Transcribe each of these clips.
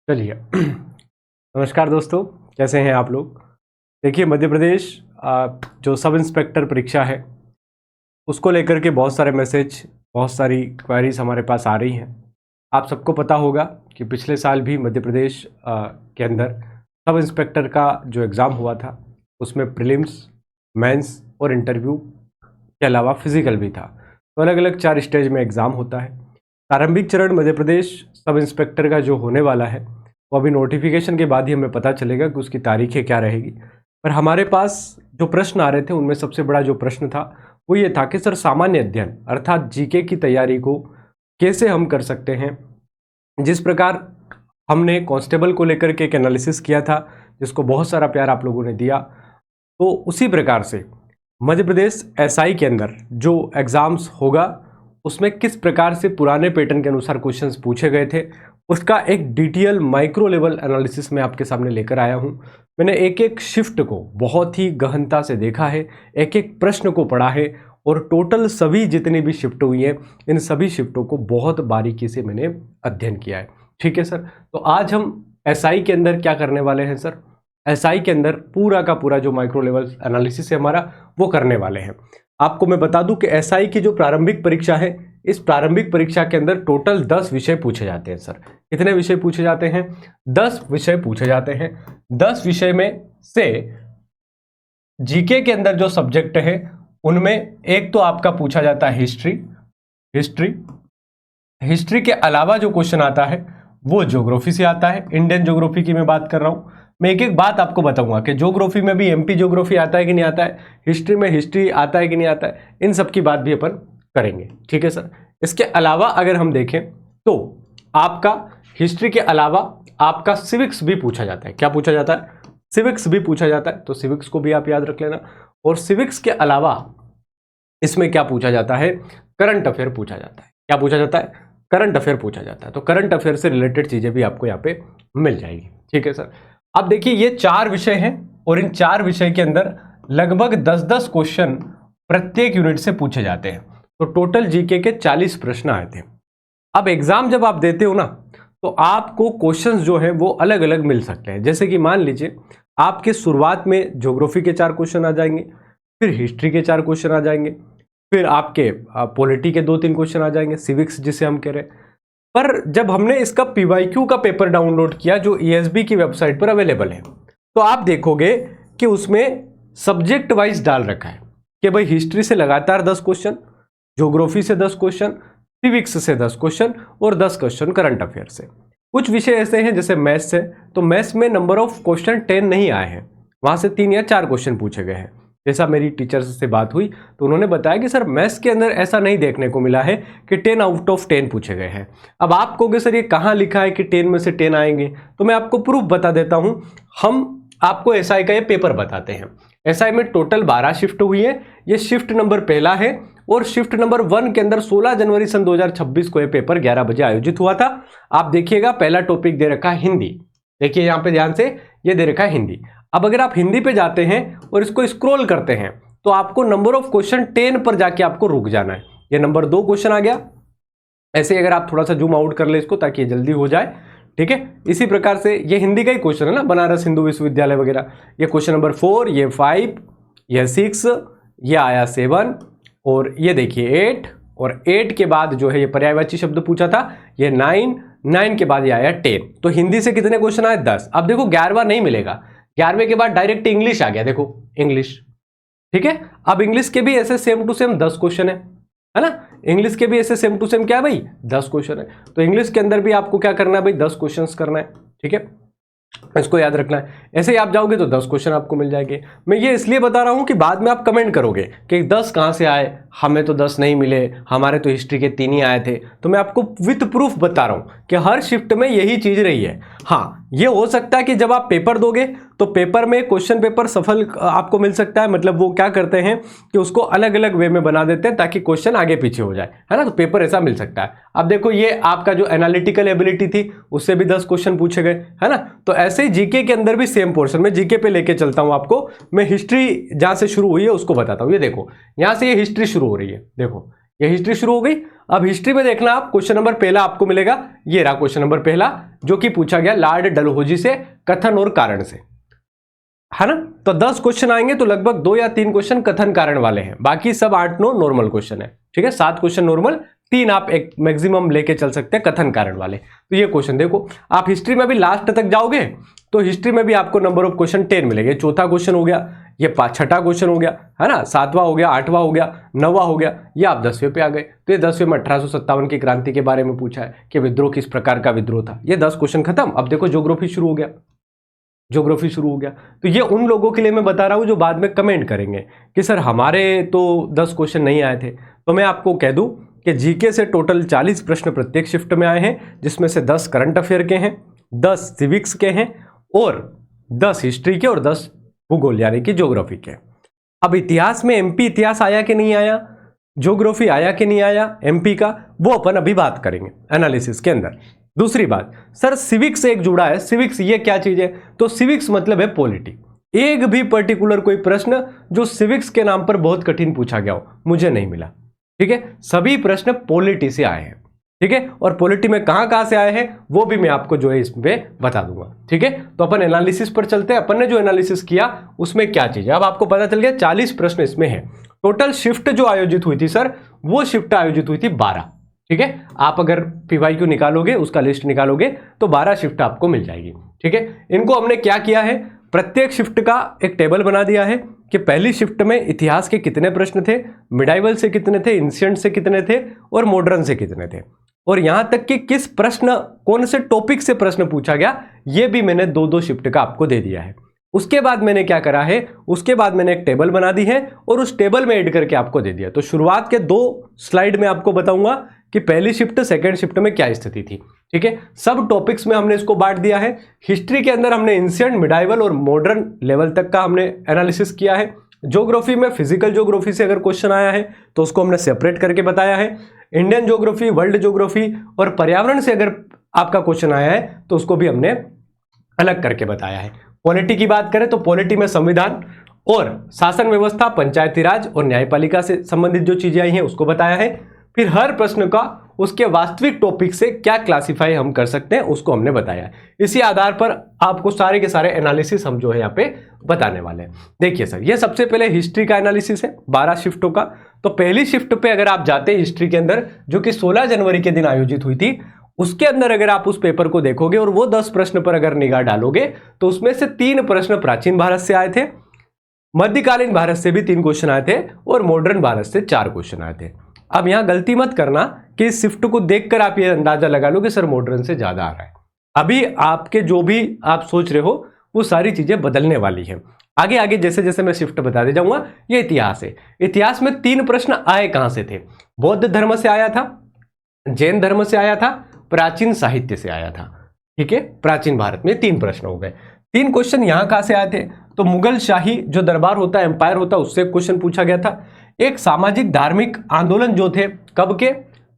चलिए नमस्कार दोस्तों, कैसे हैं आप लोग। देखिए, मध्य प्रदेश जो सब इंस्पेक्टर परीक्षा है उसको लेकर के बहुत सारे मैसेज, बहुत सारी क्वेरीज हमारे पास आ रही हैं। आप सबको पता होगा कि पिछले साल भी मध्य प्रदेश के अंदर सब इंस्पेक्टर का जो एग्ज़ाम हुआ था उसमें प्रीलिम्स, मेंस और इंटरव्यू के अलावा फिजिकल भी था। तो अलग अलग 4 स्टेज में एग्ज़ाम होता है। प्रारंभिक चरण मध्य प्रदेश सब इंस्पेक्टर का जो होने वाला है वो अभी नोटिफिकेशन के बाद ही हमें पता चलेगा कि उसकी तारीखें क्या रहेगी। पर हमारे पास जो प्रश्न आ रहे थे उनमें सबसे बड़ा जो प्रश्न था वो ये था कि सर, सामान्य अध्ययन अर्थात जीके की तैयारी को कैसे हम कर सकते हैं। जिस प्रकार हमने कांस्टेबल को लेकर के एक एनालिसिस किया था जिसको बहुत सारा प्यार आप लोगों ने दिया, तो उसी प्रकार से मध्य प्रदेश एसआई के अंदर जो एग्ज़ाम्स होगा उसमें किस प्रकार से पुराने पैटर्न के अनुसार क्वेश्चंस पूछे गए थे उसका एक डिटेल माइक्रो लेवल एनालिसिस मैं आपके सामने लेकर आया हूं। मैंने एक एक शिफ्ट को बहुत ही गहनता से देखा है, एक एक प्रश्न को पढ़ा है और टोटल सभी जितनी भी शिफ्ट हुई हैं इन सभी शिफ्टों को बहुत बारीकी से मैंने अध्ययन किया है। ठीक है सर, तो आज हम एसआई के अंदर क्या करने वाले हैं सर, एसआई के अंदर पूरा का पूरा जो माइक्रो लेवल एनालिसिस है हमारा वो करने वाले हैं। आपको मैं बता दूं कि एसआई की जो प्रारंभिक परीक्षा है इस प्रारंभिक परीक्षा के अंदर टोटल 10 विषय पूछे जाते हैं। सर, कितने विषय पूछे जाते हैं? 10 विषय पूछे जाते हैं। 10 विषय में से जीके के अंदर जो सब्जेक्ट है उनमें एक तो आपका पूछा जाता है हिस्ट्री के अलावा जो क्वेश्चन आता है वो ज्योग्राफी से आता है। इंडियन ज्योग्राफी की मैं बात कर रहा हूं। मैं एक एक बात आपको बताऊंगा कि ज्योग्राफी में भी एमपी ज्योग्राफी आता है कि नहीं आता है, हिस्ट्री में हिस्ट्री आता है कि नहीं आता है, इन सब की बात भी अपन करेंगे। ठीक है सर, इसके अलावा अगर हम देखें तो आपका हिस्ट्री के अलावा आपका सिविक्स भी पूछा जाता है। क्या पूछा जाता है? सिविक्स भी पूछा जाता है, तो सिविक्स को भी आप याद रख लेना। और सिविक्स के अलावा इसमें क्या पूछा जाता है? करंट अफेयर पूछा जाता है। क्या पूछा जाता है? करंट अफेयर पूछा जाता है। तो करंट अफेयर से रिलेटेड चीजें भी आपको यहाँ पे मिल जाएगी। ठीक है सर, अब देखिए ये 4 विषय हैं और इन 4 विषय के अंदर लगभग 10-10 क्वेश्चन प्रत्येक यूनिट से पूछे जाते हैं। तो टोटल जीके के 40 प्रश्न आए थे। अब एग्जाम जब आप देते हो ना तो आपको क्वेश्चंस जो है वो अलग अलग मिल सकते हैं। जैसे कि मान लीजिए आपके शुरुआत में ज्योग्राफी के 4 क्वेश्चन आ जाएंगे, फिर हिस्ट्री के 4 क्वेश्चन आ जाएंगे, फिर आपके पॉलिटी के 2-3 क्वेश्चन आ जाएंगे, सिविक्स जिसे हम कह रहे हैं। पर जब हमने इसका पीवाईक्यू का पेपर डाउनलोड किया जो ईएसबी की वेबसाइट पर अवेलेबल है, तो आप देखोगे कि उसमें सब्जेक्ट वाइज डाल रखा है कि भाई हिस्ट्री से लगातार 10 क्वेश्चन, ज्योग्राफी से 10 क्वेश्चन, सिविक्स से 10 क्वेश्चन और 10 क्वेश्चन करंट अफेयर से। कुछ विषय ऐसे हैं जैसे मैथ्स है, तो मैथ्स में नंबर ऑफ क्वेश्चन 10 नहीं आए हैं, वहां से 3 या 4 क्वेश्चन पूछे गए हैं। जैसा मेरी टीचर्स से बात हुई तो उन्होंने बताया कि सर मैथ्स के अंदर ऐसा नहीं देखने को मिला है कि 10 आउट ऑफ 10 पूछे गए हैं। अब आप कहोगे सर ये कहाँ लिखा है कि 10 में से 10 आएंगे, तो मैं आपको प्रूफ बता देता हूं। हम आपको एसआई का ये पेपर बताते हैं। एसआई में टोटल 12 शिफ्ट हुई है, ये शिफ्ट नंबर पहला है और शिफ्ट नंबर 1 के अंदर 16 जनवरी सन 2026 को ये पेपर 11 बजे आयोजित हुआ था। आप देखिएगा पहला टॉपिक दे रखा है हिंदी, देखिए यहां पे ध्यान से, ये दे रखा है हिंदी। अब अगर आप हिंदी पे जाते हैं और इसको स्क्रॉल करते हैं तो आपको नंबर ऑफ क्वेश्चन 10 पर जाके आपको रुक जाना है। ये नंबर 2 क्वेश्चन आ गया। ऐसे अगर आप थोड़ा सा जूम आउट कर ले इसको ताकि ये जल्दी हो जाए, ठीक है। इसी प्रकार से ये हिंदी का ही क्वेश्चन है ना, बनारस हिंदू विश्वविद्यालय वगैरह। ये क्वेश्चन नंबर 4, ये 5, ये 6, ये आया 7 और ये देखिए 8, और 8 के बाद जो है ये पर्यायवाची शब्द पूछा था, ये 9 के बाद ये आया 10। तो हिंदी से कितने क्वेश्चन आए? 10। अब देखो 11वां नहीं मिलेगा, 11वें के बाद डायरेक्ट इंग्लिश आ गया, देखो इंग्लिश, ठीक है। अब इंग्लिश के भी ऐसे सेम टू सेम 10 क्वेश्चन है ना, इंग्लिश के भी ऐसे सेम टू सेम क्या है भाई, 10 क्वेश्चन है। तो इंग्लिश के अंदर भी आपको क्या करना है भाई, 10 क्वेश्चंस करना है, ठीक है, इसको याद रखना है। ऐसे ही आप जाओगे तो 10 क्वेश्चन आपको मिल जाएंगे। मैं ये इसलिए बता रहा हूं कि बाद में आप कमेंट करोगे कि 10 कहां से आए, हमें तो 10 नहीं मिले, हमारे तो हिस्ट्री के 3 ही आए थे। तो मैं आपको विथ प्रूफ बता रहा हूं कि हर शिफ्ट में यही चीज रही है। हाँ, ये हो सकता है कि जब आप पेपर दोगे तो पेपर में क्वेश्चन पेपर सफल आपको मिल सकता है, मतलब वो क्या करते हैं कि उसको अलग अलग वे में बना देते हैं ताकि क्वेश्चन आगे पीछे हो जाए, है ना। तो पेपर ऐसा मिल सकता है। अब देखो ये आपका जो एनालिटिकल एबिलिटी थी उससे भी 10 क्वेश्चन पूछे गए, है ना। तो ऐसे ही जीके के अंदर भी सेम पोर्शन में जीके पे लेके चलता हूं आपको। मैं हिस्ट्री जहां से शुरू हुई है उसको बताता हूं। ये देखो यहां से ये हिस्ट्री शुरू हो रही है, देखो ये हिस्ट्री शुरू हो गई। अब हिस्ट्री में देखना आप, क्वेश्चन नंबर पहला आपको मिलेगा ये रहा क्वेश्चन नंबर पहला, जो कि पूछा गया लॉर्ड डलहौजी से कथन और कारण से, है ना। तो 10 क्वेश्चन आएंगे तो लगभग 2 या 3 क्वेश्चन कथन कारण वाले हैं, बाकी सब 8-9 नॉर्मल क्वेश्चन है, ठीक है। 7 क्वेश्चन नॉर्मल, 3 आप एक मैक्सिमम लेके चल सकते हैं कथन कारण वाले। तो ये क्वेश्चन देखो, आप हिस्ट्री में भी लास्ट तक जाओगे तो हिस्ट्री में भी आपको नंबर ऑफ क्वेश्चन 10 मिलेंगे। चौथा क्वेश्चन हो गया, ये छठा क्वेश्चन हो गया, है ना, 7वां हो गया, 8वां हो गया, 9वां हो गया, ये आप 10वें पे आ गए। तो ये 10वें में 1857 की क्रांति के बारे में पूछा है कि विद्रोह किस प्रकार का विद्रोह था। ये 10 क्वेश्चन खत्म। अब देखो ज्योग्राफी शुरू हो गया, ज्योग्राफी शुरू हो गया। तो ये उन लोगों के लिए मैं बता रहा हूं जो बाद में कमेंट करेंगे कि सर हमारे तो 10 क्वेश्चन नहीं आए थे। तो मैं आपको कह दूं कि जीके से टोटल 40 प्रश्न प्रत्येक शिफ्ट में आए हैं, जिसमें से 10 करंट अफेयर के हैं, 10 सिविक्स के हैं और 10 हिस्ट्री के और 10 भूगोल यानी कि ज्योग्राफी के। अब इतिहास में एमपी इतिहास आया कि नहीं आया, ज्योग्राफी आया कि नहीं आया एमपी का, वो अपन अभी बात करेंगे एनालिसिस के अंदर। दूसरी बात, सर सिविक्स एक जुड़ा है, सिविक्स ये क्या चीज है? तो सिविक्स मतलब है पॉलिटी। एक भी पर्टिकुलर कोई प्रश्न जो सिविक्स के नाम पर बहुत कठिन पूछा गया हो, मुझे नहीं मिला, ठीक है। सभी प्रश्न पॉलिटी से आए हैं, ठीक है। और पॉलिटी में कहां से आए हैं वो भी मैं आपको जो है इसमें बता दूंगा, ठीक है। तो अपन एनालिसिस पर चलते हैं। अपन ने जो एनालिसिस किया उसमें क्या चीज है, अब आपको पता चल गया 40 प्रश्न इसमें है। टोटल शिफ्ट जो आयोजित हुई थी सर, वो शिफ्ट आयोजित हुई थी 12, ठीक है। आप अगर पीवाईक्यू निकालोगे, उसका लिस्ट निकालोगे तो 12 शिफ्ट आपको मिल जाएगी, ठीक है। इनको हमने क्या किया है, प्रत्येक शिफ्ट का एक टेबल बना दिया है कि पहली शिफ्ट में इतिहास के कितने प्रश्न थे, मिडाइवल से कितने थे, एंशिएंट से कितने थे और मॉडर्न से कितने थे, और यहां तक कि किस प्रश्न कौन से टॉपिक से प्रश्न पूछा गया, ये भी मैंने 2-2 शिफ्ट का आपको दे दिया है। उसके बाद मैंने क्या करा है, उसके बाद मैंने एक टेबल बना दी है और उस टेबल में ऐड करके आपको दे दिया। तो शुरुआत के 2 स्लाइड में आपको बताऊंगा कि पहली शिफ्ट सेकंड शिफ्ट में क्या स्थिति थी, ठीक है। सब टॉपिक्स में हमने इसको बांट दिया है। हिस्ट्री के अंदर हमने एंशिएंट, मिडाइवल और मॉडर्न लेवल तक का हमने एनालिसिस किया है। ज्योग्राफी में फिजिकल ज्योग्राफी से अगर क्वेश्चन आया है तो उसको हमने सेपरेट करके बताया है। इंडियन ज्योग्राफी, वर्ल्ड ज्योग्राफी और पर्यावरण से अगर आपका क्वेश्चन आया है तो उसको भी हमने अलग करके बताया है। पॉलिटी की बात करें तो पॉलिटी में संविधान और शासन व्यवस्था, पंचायती राज और न्यायपालिका से संबंधित जो चीजें आई हैं उसको बताया है। फिर हर प्रश्न का उसके वास्तविक टॉपिक से क्या क्लासिफाई हम कर सकते हैं उसको हमने बताया है। इसी आधार पर आपको सारे के सारे एनालिसिस हम जो है यहाँ पे बताने वाले हैं। देखिए सर, ये सबसे पहले हिस्ट्री का एनालिसिस है 12 शिफ्टों का। तो पहली शिफ्ट पे अगर आप जाते हैं हिस्ट्री के अंदर, जो कि 16 जनवरी के दिन आयोजित हुई थी, उसके अंदर अगर आप उस पेपर को देखोगे और वो 10 प्रश्न पर अगर निगाह डालोगे तो उसमें से 3 प्रश्न प्राचीन भारत से आए थे, मध्यकालीन भारत से भी 3 क्वेश्चन आए थे और मॉडर्न भारत से 4 क्वेश्चन आए थे। अब यहां गलती मत करना कि इस शिफ्ट को देखकर आप ये अंदाजा लगा लो कि सर मॉडर्न से ज्यादा आ रहा है। अभी आपके जो भी आप सोच रहे हो वो सारी चीजें बदलने वाली है। आगे आगे जैसे जैसे मैं शिफ्ट बताते जाऊंगा। ये इतिहास है, इतिहास में 3 प्रश्न आए कहां से थे? बौद्ध धर्म से आया था, जैन धर्म से आया था, प्राचीन साहित्य से आया था, ठीक है। प्राचीन भारत में 3 प्रश्न हो गए। 3 क्वेश्चन यहां कहां से आए थे? तो मुगल शाही जो दरबार होता है, एम्पायर होता है, उससे क्वेश्चन पूछा गया था। एक सामाजिक धार्मिक आंदोलन जो थे, कब के?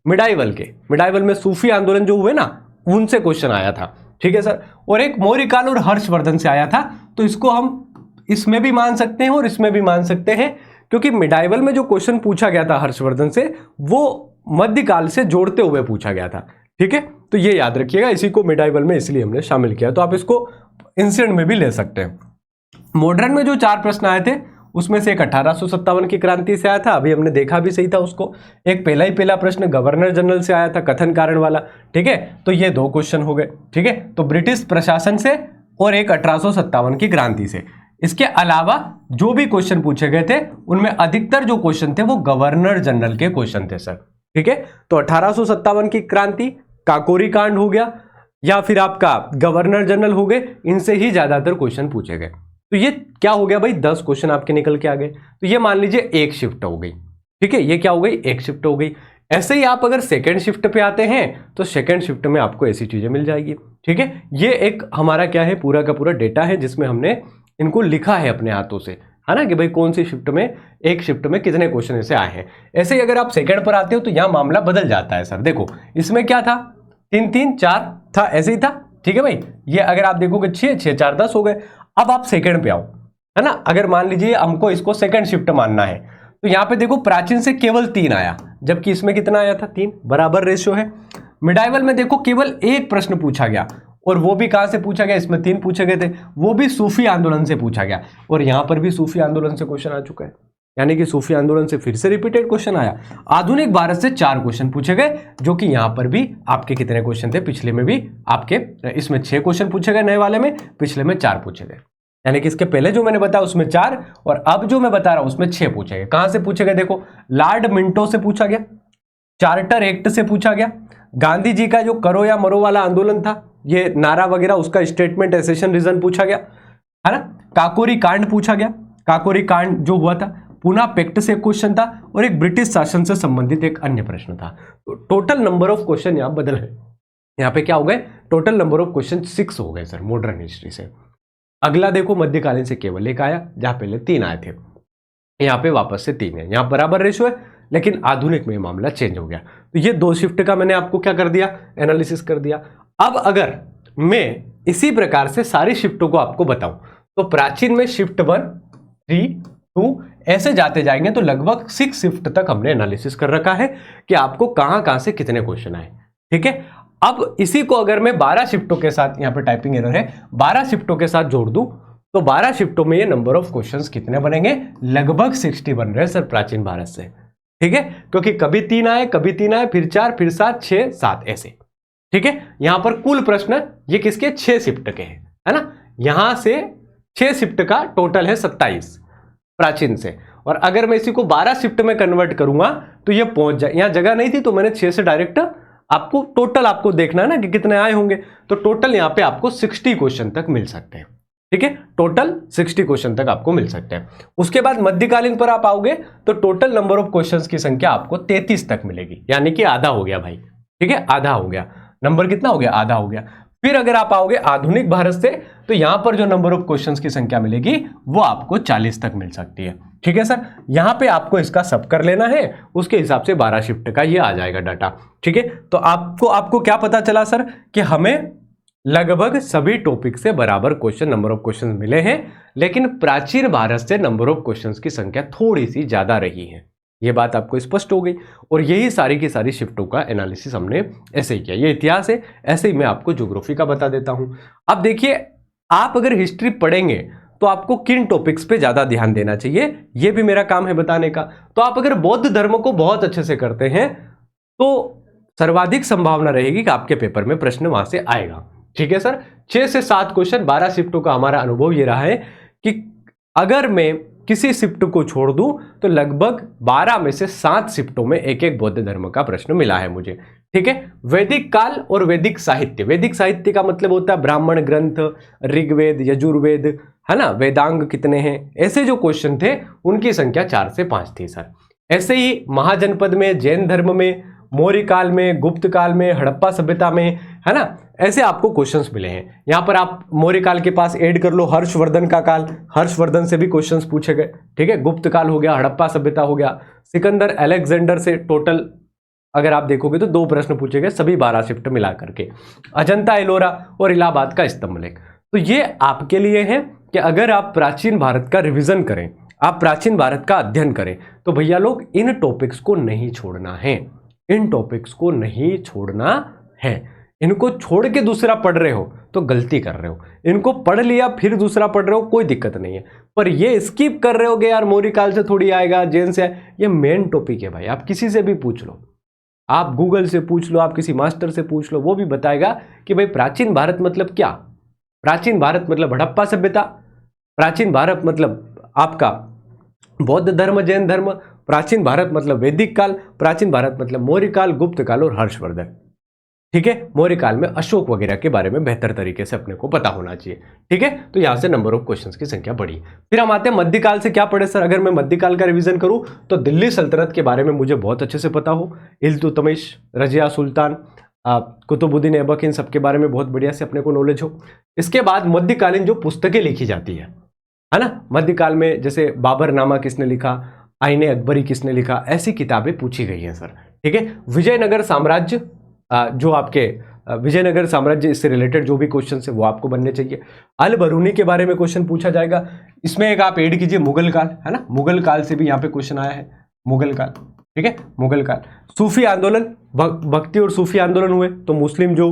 मिडाइवल के। मिडाइवल में सूफी आंदोलन जो हुए ना, उनसे क्वेश्चन आया था, ठीक है सर। और एक मौर्य काल और हर्षवर्धन से आया था। तो इसको हम इसमें भी मान सकते हैं और इसमें भी मान सकते हैं, क्योंकि मिडाइवल में जो क्वेश्चन पूछा गया था हर्षवर्धन से, वो मध्यकाल से जोड़ते हुए पूछा गया था, ठीक है। तो ये याद रखिएगा, इसी को मिडाइवल में इसलिए हमने शामिल किया। तो आप इसको एंशिएंट में भी ले सकते हैं। मॉडर्न में जो 4 प्रश्न आए थे उसमें से एक 1857 की क्रांति से आया था, अभी हमने देखा भी सही था उसको। एक पहला प्रश्न गवर्नर जनरल से आया था, कथन कारण वाला, ठीक है। तो ये 2 क्वेश्चन हो गए, ठीक है। तो ब्रिटिश प्रशासन से और एक 1857 की क्रांति से। इसके अलावा जो भी क्वेश्चन पूछे गए थे उनमें अधिकतर जो क्वेश्चन थे वो गवर्नर जनरल के क्वेश्चन थे सर, ठीक है। तो 1857 की क्रांति, काकोरी कांड हो गया, या फिर आपका गवर्नर जनरल हो गए, इनसे ही ज्यादातर क्वेश्चन पूछे गए। तो ये क्या हो गया भाई, 10 क्वेश्चन आपके निकल के आ गए। तो ये मान लीजिए एक शिफ्ट हो गई, ठीक है। ये क्या हो गई, एक शिफ्ट हो गई। ऐसे ही आप अगर सेकंड शिफ्ट पे आते हैं तो सेकंड शिफ्ट में आपको ऐसी चीजें मिल जाएगी, ठीक है। ये एक हमारा क्या है, पूरा का पूरा डेटा है जिसमें हमने इनको लिखा है अपने हाथों से, है ना, कि भाई कौन सी शिफ्ट में, एक शिफ्ट में कितने क्वेश्चन ऐसे आए हैं। ऐसे ही अगर आप सेकंड पर आते हो तो यहां मामला बदल जाता है सर। देखो इसमें क्या था, 3 3 4 था, ऐसे ही था, ठीक है भाई। ये अगर आप देखोगे 6 6 4 10 हो गए। अब आप सेकंड पे आओ, है ना। अगर मान लीजिए हमको इसको सेकंड शिफ्ट मानना है तो यहां पे देखो प्राचीन से केवल 3 आया, जबकि इसमें कितना आया था, 3, बराबर रेशियो है। मिडाइवल में देखो केवल एक प्रश्न पूछा गया, और वो भी कहां से पूछा गया, इसमें 3 पूछे गए थे, वो भी सूफी आंदोलन से पूछा गया, और यहां पर भी सूफी आंदोलन से क्वेश्चन आ चुका है, यानी कि सूफी आंदोलन से फिर से रिपीटेड क्वेश्चन आया। आधुनिक भारत से 4 क्वेश्चन पूछे गए, जो कि यहां पर भी आपके कितने क्वेश्चन थे, पिछले में भी आपके इसमें 6 क्वेश्चन पूछे गए नए वाले में, पिछले में 4 पूछे गए, यानी कि इसके पहले जो मैंने बताया उसमें 4 और अब जो मैं बता रहा हूं उसमें 6 पूछे गए। कहां से पूछे गए, देखो लॉर्ड मिंटो से पूछा गया, चार्टर एक्ट से पूछा गया, गांधी जी का जो करो या मरो वाला आंदोलन था, ये नारा वगैरह, उसका स्टेटमेंट एसेशन रीजन पूछा गया, है ना, काकोरी कांड पूछा गया, काकोरी कांड जो हुआ था, पूना पैक्ट से एक क्वेश्चन था, और एक ब्रिटिश शासन से संबंधित एक अन्य प्रश्न था। तो टोटल नंबर ऑफ क्वेश्चन यहां बदल है, यहां पे क्या हो गए, टोटल नंबर ऑफ क्वेश्चन 6 हो गए सर मॉडर्न हिस्ट्री से। अगला देखो मध्यकालीन से केवल 1 आया, जहां पहले 3 आए थे, यहां पे वापस से 3 है, यहां बराबर रेशो है, लेकिन आधुनिक में मामला चेंज हो गया। तो ये 2 शिफ्ट का मैंने आपको क्या कर दिया, एनालिसिस कर दिया। अब अगर मैं इसी प्रकार से सारी शिफ्टों को आपको बताऊं, तो प्राचीन में शिफ्ट 1, 3, 2 ऐसे जाते जाएंगे, तो लगभग 6 शिफ्ट तक हमने एनालिसिस कर रखा है कि आपको कहां से कितने क्वेश्चन आए। ठीक है, अब इसी को अगर मैं 12 शिफ्टों के साथ, यहां पे टाइपिंग एरर है, 12 शिफ्टों के साथ जोड़ दूं, तो 12 शिफ्टों में ये नंबर ऑफ क्वेश्चंस कितने बनेंगे, लगभग 60 बन रहे हैं सर प्राचीन भारत से। ठीक है, क्योंकि कभी 3 आए, कभी 3 आए, फिर 4, फिर 7, 6, 7 ऐसे। ठीक है, यहां पर कुल प्रश्न ये किसके, 6 शिफ्ट के हैं, है ना, यहां से 6 शिफ्ट का टोटल है 27 प्राचीन से, और अगर मैं इसी को 12 शिफ्ट में कन्वर्ट करूंगा तो ये पहुंच जाए, यहां जगह नहीं थी तो मैंने 6 से डायरेक्ट आपको टोटल आपको देखना है ना कि कितने आए होंगे, तो टोटल यहां पे आपको 60 क्वेश्चन तक मिल सकते हैं। ठीक है, टोटल 60 क्वेश्चन तक आपको मिल सकते हैं। उसके बाद मध्यकालीन पर आप आओगे तो टोटल नंबर ऑफ क्वेश्चंस की संख्या आपको 33 तक मिलेगी, यानी कि आधा हो गया भाई। ठीक है, आधा हो गया, नंबर कितना हो गया, आधा हो गया। फिर अगर आप आओगे आधुनिक भारत से, तो यहां पर जो नंबर ऑफ क्वेश्चंस की संख्या मिलेगी वो आपको 40 तक मिल सकती है। ठीक है सर, यहां पे आपको इसका सब कर लेना है, उसके हिसाब से 12 शिफ्ट का ये आ जाएगा डाटा। ठीक है, तो आपको क्या पता चला सर कि हमें लगभग सभी टॉपिक से बराबर क्वेश्चन, नंबर ऑफ क्वेश्चन मिले हैं, लेकिन प्राचीन भारत से नंबर ऑफ क्वेश्चंस की संख्या थोड़ी सी ज्यादा रही है। ये बात आपको स्पष्ट हो गई, और यही सारी की सारी शिफ्टों का एनालिसिस हमने ऐसे ही किया। ये इतिहास है, ऐसे ही मैं आपको ज्योग्राफी का बता देता हूं। अब देखिए, आप अगर हिस्ट्री पढ़ेंगे तो आपको किन टॉपिक्स पे ज्यादा ध्यान देना चाहिए, ये भी मेरा काम है बताने का। तो आप अगर बौद्ध धर्म को बहुत अच्छे से करते हैं तो सर्वाधिक संभावना रहेगी कि आपके पेपर में प्रश्न वहां से आएगा। ठीक है सर, 6 से 7 क्वेश्चन, 12 शिफ्टों का हमारा अनुभव ये रहा है कि अगर मैं किसी शिफ्ट को छोड़ दूं तो लगभग 12 में से 7 शिफ्टों में एक एक बौद्ध धर्म का प्रश्न मिला है मुझे। ठीक है, वैदिक काल और वैदिक साहित्य, वैदिक साहित्य का मतलब होता है ब्राह्मण ग्रंथ, ऋग्वेद, यजुर्वेद, है ना, वेदांग कितने हैं, ऐसे जो क्वेश्चन थे उनकी संख्या 4 से 5 थी सर। ऐसे ही महाजनपद में, जैन धर्म में, मौर्य काल में, गुप्त काल में, हड़प्पा सभ्यता में, है ना, ऐसे आपको क्वेश्चंस मिले हैं। यहां पर आप मौर्य काल के पास ऐड कर लो हर्षवर्धन का काल, हर्षवर्धन से भी क्वेश्चंस पूछे गए। ठीक है, गुप्त काल हो गया, हड़प्पा सभ्यता हो गया, सिकंदर अलेक्जेंडर से टोटल अगर आप देखोगे तो 2 प्रश्न पूछे गए, सभी 12 शिफ्ट मिला करके, अजंता एलोरा और इलाहाबाद का स्तंभ लेख। तो ये आपके लिए है कि अगर आप प्राचीन भारत का रिविजन करें, आप प्राचीन भारत का अध्ययन करें, तो भैया लोग इन टॉपिक्स को नहीं छोड़ना है, इन टॉपिक्स को नहीं छोड़ना है। इनको छोड़ के दूसरा पढ़ रहे हो तो गलती कर रहे हो, इनको पढ़ लिया फिर दूसरा पढ़ रहे हो कोई दिक्कत नहीं है, पर ये स्किप कर रहे होगे यार मौर्य काल से थोड़ी आएगा, जैन से ये मेन टॉपिक है भाई। आप किसी से भी पूछ लो, आप गूगल से पूछ लो, आप किसी मास्टर से पूछ लो, वो भी बताएगा कि भाई प्राचीन भारत मतलब क्या, प्राचीन भारत मतलब हड़प्पा सभ्यता, प्राचीन भारत मतलब आपका बौद्ध धर्म, जैन धर्म, प्राचीन भारत मतलब वैदिक काल, प्राचीन भारत मतलब मौर्य काल, गुप्त काल और हर्षवर्धन। ठीक है, मौर्य काल में अशोक वगैरह के बारे में बेहतर तरीके से अपने को पता होना चाहिए। ठीक है, तो यहां से नंबर ऑफ क्वेश्चंस की संख्या बढ़ी। फिर हम आते हैं मध्यकाल से क्या पढ़े सर। अगर मैं मध्यकाल का रिवीजन करूं तो दिल्ली सल्तनत के बारे में मुझे बहुत अच्छे से पता हो, इल्तुतमिश, रजिया सुल्तान, कुतुबुद्दीन ऐबक, इन सबके बारे में बहुत बढ़िया से अपने को नॉलेज हो। इसके बाद मध्यकालीन जो पुस्तकें लिखी जाती है ना, मध्यकाल में जैसे बाबरनामा किसने लिखा, आईने अकबरी किसने लिखा, ऐसी किताबें पूछी गई हैं सर। ठीक है, विजयनगर साम्राज्य, जो आपके विजयनगर साम्राज्य इससे रिलेटेड जो भी क्वेश्चन है वो आपको बनने चाहिए। अल बरूनी के बारे में क्वेश्चन पूछा जाएगा। इसमें एक आप ऐड कीजिए मुगल काल, है ना, मुगल काल से भी यहाँ पे क्वेश्चन आया है, मुगल काल। ठीक है, मुगल काल। सूफी आंदोलन, भक्ति और सूफी आंदोलन हुए, तो मुस्लिम जो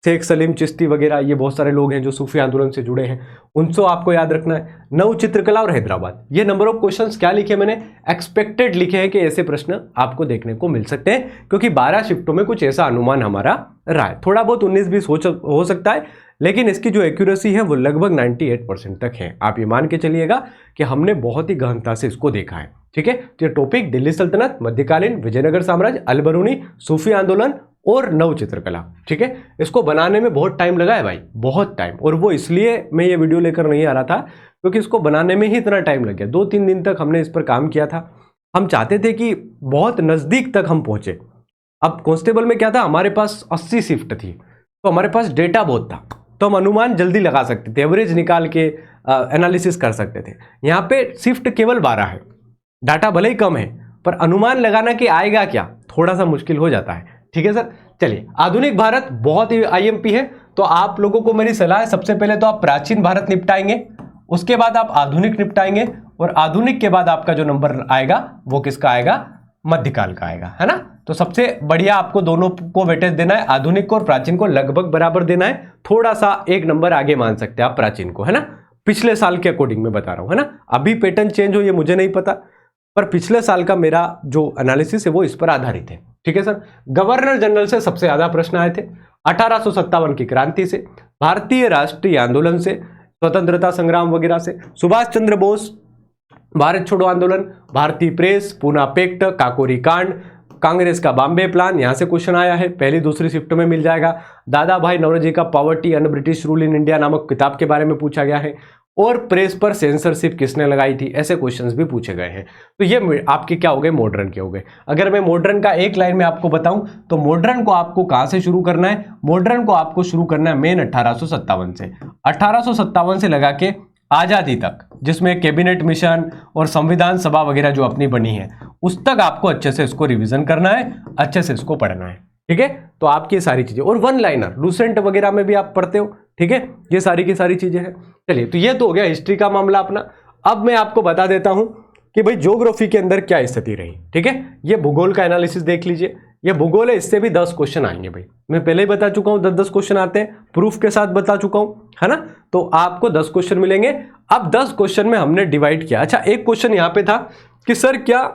शेख सलीम चिश्ती वगैरह ये बहुत सारे लोग हैं जो सूफी आंदोलन से जुड़े हैं, उनसे आपको याद रखना है। नव चित्रकला और हैदराबाद, ये नंबर ऑफ क्वेश्चंस क्या लिखे मैंने, एक्सपेक्टेड लिखे हैं कि ऐसे प्रश्न आपको देखने को मिल सकते हैं, क्योंकि 12 शिफ्टों में कुछ ऐसा अनुमान हमारा रहा है। थोड़ा बहुत 19-20 हो सकता है, लेकिन इसकी जो एक्यूरेसी है वो लगभग 98% तक है। आप ये मान के चलिएगा कि हमने बहुत ही गहनता से इसको देखा है। ठीक है, तो ये टॉपिक दिल्ली सल्तनत, मध्यकालीन विजयनगर साम्राज्य, अलबरूनी, सूफी आंदोलन और नव चित्रकला। ठीक है, इसको बनाने में बहुत टाइम लगा है भाई, बहुत टाइम। और वो इसलिए मैं ये वीडियो लेकर नहीं आ रहा था क्योंकि इसको बनाने में ही इतना टाइम लग गया। 2-3 दिन तक हमने इस पर काम किया था। हम चाहते थे कि बहुत नजदीक तक हम पहुंचे। अब कांस्टेबल में क्या था, हमारे पास 80 शिफ्ट थी, तो हमारे पास डेटा बहुत था, तो हम अनुमान जल्दी लगा सकते थे, एवरेज निकाल के एनालिसिस कर सकते थे। यहाँ पे शिफ्ट केवल 12 है, डाटा भले ही कम है, पर अनुमान लगाना कि आएगा क्या थोड़ा सा मुश्किल हो जाता है। ठीक है सर, चलिए। आधुनिक भारत बहुत ही आईएमपी है, तो आप लोगों को मेरी सलाह है, सबसे पहले तो आप प्राचीन भारत निपटाएंगे, उसके बाद आप आधुनिक निपटाएंगे, और आधुनिक के बाद आपका जो नंबर आएगा वो किसका आएगा, मध्यकाल का आएगा, है ना। तो सबसे बढ़िया आपको दोनों को वेटेज देना है, आधुनिक को और प्राचीन को लगभग बराबर देना है। थोड़ा सा एक नंबर आगे मान सकते हैं आप प्राचीन को, है ना, पिछले साल के अकॉर्डिंग में बता रहा हूं, है ना। अभी पैटर्न चेंज हो ये मुझे नहीं पता, पर पिछले साल का मेरा जो एनालिसिस है वो इस पर आधारित है। ठीक है सर। गवर्नर जनरल से सबसे ज्यादा प्रश्न आए थे, 1857 की क्रांति से, भारतीय राष्ट्रीय आंदोलन से, स्वतंत्रता संग्राम वगैरह से, सुभाष चंद्र बोस, भारत छोड़ो आंदोलन, भारतीय प्रेस, पूना पैक्ट, काकोरी कांड, कांग्रेस का बॉम्बे प्लान, यहां से क्वेश्चन आया है, पहली दूसरी शिफ्ट में मिल जाएगा। दादा भाई नौरोजी का poverty and British rule in India नामक किताब के बारे में पूछा गया है, और प्रेस पर सेंसरशिप किसने लगाई थी, ऐसे क्वेश्चंस भी पूछे गए हैं। तो ये आपके क्या हो गए, मॉडर्न के हो गए। अगर मैं मॉडर्न का एक लाइन में आपको बताऊं तो मॉडर्न को आपको कहां से शुरू करना है, मॉडर्न को आपको शुरू करना है मेन 1857 से, 1857 से लगा के आजादी तक, जिसमें कैबिनेट मिशन और संविधान सभा वगैरह जो अपनी बनी है, उस तक आपको अच्छे से इसको रिवीजन करना है, अच्छे से इसको पढ़ना है। ठीक है, तो आपकी सारी चीजें, और वन लाइनर लूसेंट वगैरह में भी आप पढ़ते हो। ठीक है, ये सारी की सारी चीजें हैं। चलिए, तो ये तो हो गया हिस्ट्री का मामला अपना। अब मैं आपको बता देता हूं कि भाई ज्योग्राफी के अंदर क्या स्थिति रही। ठीक है, ये भूगोल का एनालिसिस देख लीजिए, ये भूगोल है, इससे भी 10 क्वेश्चन आएंगे भाई। मैं पहले ही बता चुका हूं 10-10 क्वेश्चन आते हैं, प्रूफ के साथ बता चुका हूं, है ना। तो आपको 10 क्वेश्चन मिलेंगे। अब 10 क्वेश्चन में हमने डिवाइड किया। अच्छा, एक क्वेश्चन यहां पे था कि सर क्या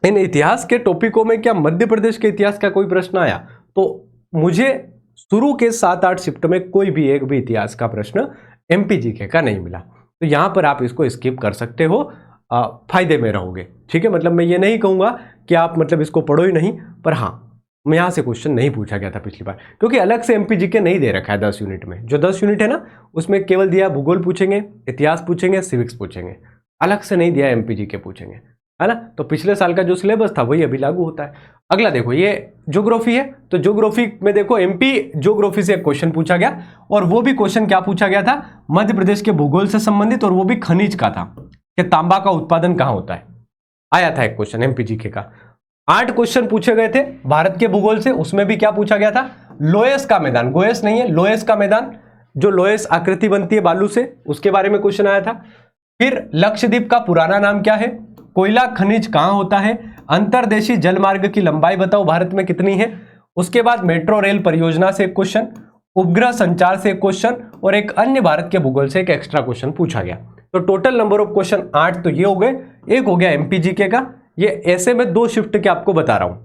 इन इतिहास के टॉपिकों में क्या मध्य प्रदेश के इतिहास का कोई प्रश्न आया, तो मुझे शुरू के 7-8 शिफ्ट में कोई भी एक भी इतिहास का प्रश्न एमपीजीके का नहीं मिला। तो यहां पर आप इसको स्किप कर सकते हो, फायदे में रहोगे। ठीक है, मतलब मैं ये नहीं कहूंगा कि आप मतलब इसको पढ़ो ही नहीं, पर हाँ, मैं यहां से क्वेश्चन नहीं पूछा गया था पिछली बार, क्योंकि अलग से एमपीजीके नहीं दे रखा है 10 यूनिट में। जो 10 यूनिट है ना, उसमें केवल दिया भूगोल पूछेंगे, इतिहास पूछेंगे, सिविक्स पूछेंगे, अलग से नहीं दिया एमपीजीके पूछेंगे, है ना। तो पिछले साल का जो सिलेबस था वही अभी लागू होता है। अगला देखो, ये ज्योग्राफी है, तो ज्योग्राफी में देखो एमपी ज्योग्राफी से एक क्वेश्चन पूछा गया, और वो भी क्वेश्चन क्या पूछा गया था, मध्य प्रदेश के भूगोल से संबंधित, और वो भी खनिज का था कि तांबा का उत्पादन कहां होता है, आया था एक क्वेश्चन एमपीजीके का। 8 क्वेश्चन पूछे गए थे भारत के भूगोल से, उसमें भी क्या पूछा गया था, लोएस का मैदान, गोएस नहीं है, लोएस का मैदान, जो लोएस आकृति बनती है बालू से, उसके बारे में क्वेश्चन आया था। फिर लक्षद्वीप का पुराना नाम क्या है, कोयला खनिज कहां होता है, अंतरदेशीय जलमार्ग की लंबाई बताओ भारत में कितनी है, उसके बाद मेट्रो रेल परियोजना से एक क्वेश्चन, उपग्रह संचार से एक क्वेश्चन, और एक अन्य भारत के भूगोल से एक एक्स्ट्रा क्वेश्चन पूछा गया। तो टोटल नंबर ऑफ क्वेश्चन 8 तो ये हो गए। एक हो गया एमपीजीके का, ये ऐसे में 2 शिफ्ट के आपको बता रहा हूं,